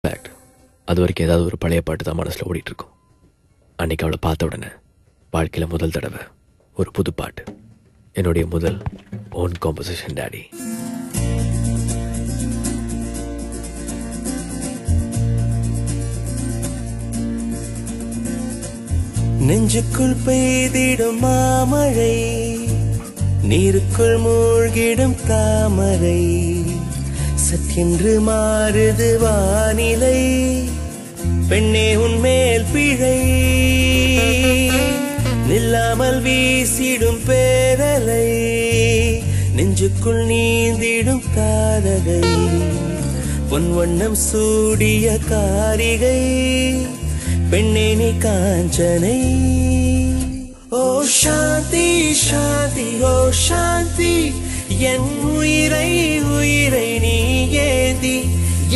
Fact அது வரைக்கும் ஏதாவது ஒரு பழைய பாட்டு தான் மனசில் ஓடிட்டு இருக்கும். அன்னைக்கு அவளை பார்த்த உடனே வாழ்க்கையில் முதல் தடவை ஒரு புது பாட்டு. என்னுடைய முதல் ஓன் காம்போசிஷன் டாடி. நெஞ்சுக்குள் பெய்திடும் மாமழை, நீருக்குள் மூழ்கிடும் தாமரை, சற்றென்று மாறுது வானிலை, பெண்ணே உன்மேல் பிழை, நில்லாமல் வீசிடும் பேரலை, நெஞ்சுக்குள் நீந்திடும் காதகை, பொன் வண்ணம் சூடிய காரிகை, பெண்ணே நீ காஞ்சனை. ஓ சாந்தி சாந்தி ஓ சாந்தி, என் உயிரை உயிரை நீ ஏந்தி,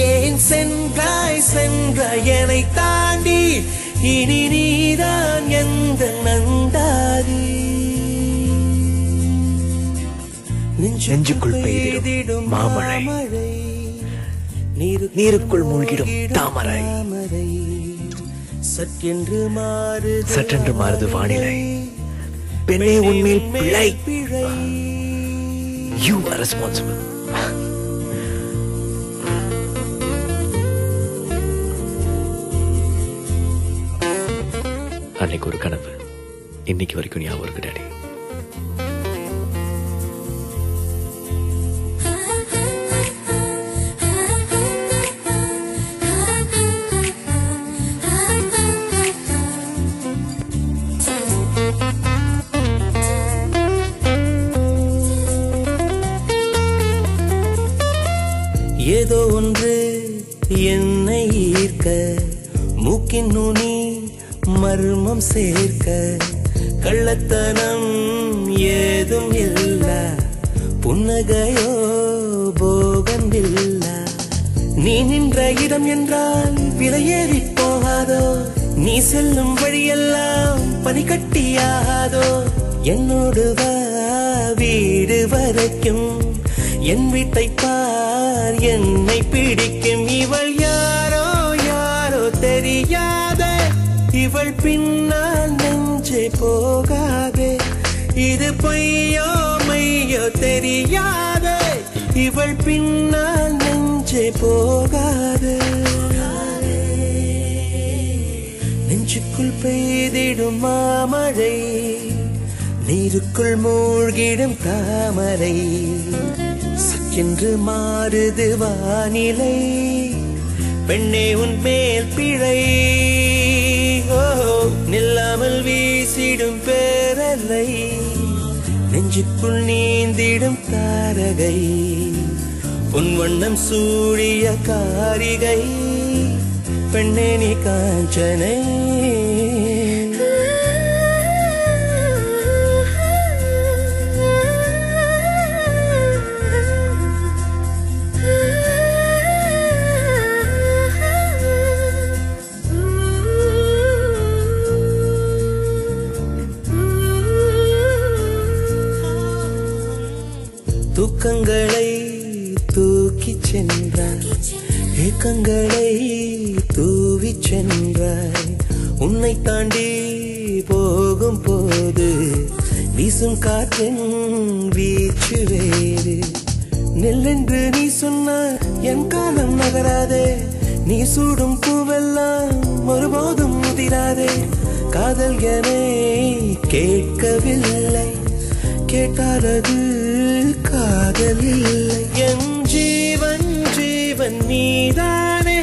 ஏன் சென்றாய் சென்றாய் என்னை தாண்டி, இனி நீதான் எந்த நந்தாதி. நெஞ்சுக்குள் பெய்திடும் மாமழை, நீருக்குள் மூழ்கிடும் தாமரை, சற்றென்று மாறுது வானிலை, பெண்ணே உன்மேல் பிழை. You are responsible. அன்னைக்கு ஒரு கனவு இன்னைக்கு வரைக்கும் ஞாபகம் இருக்கு டாடி. ஏதோ ஒன்று என்னை ஈர்க்க, மூக்கின் நுனி மர்மம் சேர்க்க, கள்ளத்தனம் ஏதும் இல்ல, புன்னகையோ போகம் இல்ல, நீ நின்ற இடம் என்றால் விலையேறி போகாதோ, நீ செல்லும் வழியெல்லாம் பனிக்கட்டியாகாதோ, என்னோடு வா வீடு வரைக்கும், என் வீட்டை பார் என்னை பிடிக்கும், இவள் யாரோ யாரோ தெரியாத, இவள் பின்னால் நெஞ்சே போகாதே, இது பொய்யோ மையோ தெரியாத, இவள் பின்னால் நெஞ்சே போகாதே. நெஞ்சுக்குள் பெய்திடும் மாமழை, நீருக்குள் மூழ்கிடும் தாமரை, சற்றென்று மாறுது வானிலை, பெண்ணே உன்மேல் பிழை. ஓ நில்லாமல் வீசிடும் பேரலை, நெஞ்சுக்குள் நீந்திடும் தாரகை, பொன் வண்ணம் சூடிய காரிகை, பெண்ணே நீ காஞ்சனை. தூக்கங்களை தூக்கி சென்றாய், ஏக்கங்களை தூவி சென்றாய், உன்னை தாண்டி போகும் போது வீசும் காற்றின் வீச்சு வேறு, நெல்லென்று நீ சொன்ன என் காலம் நகராதே, நீ சூடும் பூவெல்லாம் ஒருபோதும் முதிராதே, காதல் என கேட்கவில்லை, கேட்டாரது காதல் இல்லை, என் ஜீவன் ஜீவன் நீதானே,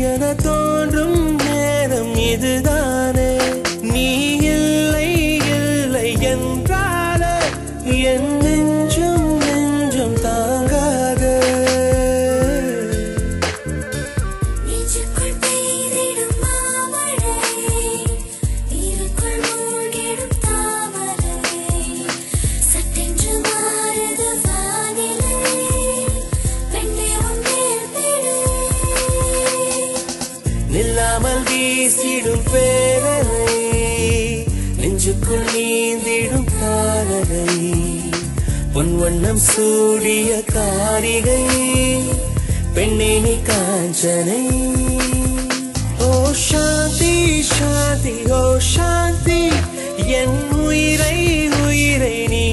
என தோன்றும் நேரம் இதுதானே, நீ இல்லை இல்லை என்றாலே என் நெஞ்சம் நெஞ்சம் தாங்காதே. நில்லாமல் வீசிடும் பேரலை, நெஞ்சுக்குள் நீந்திடும் காதலை, பொன் வண்ணம் சூடிய காரிகை, பெண்ணே நீ காஞ்சனை. ஓ சாந்தி சாந்தி ஓ சாந்தி, என் உயிரை உயிரை நீ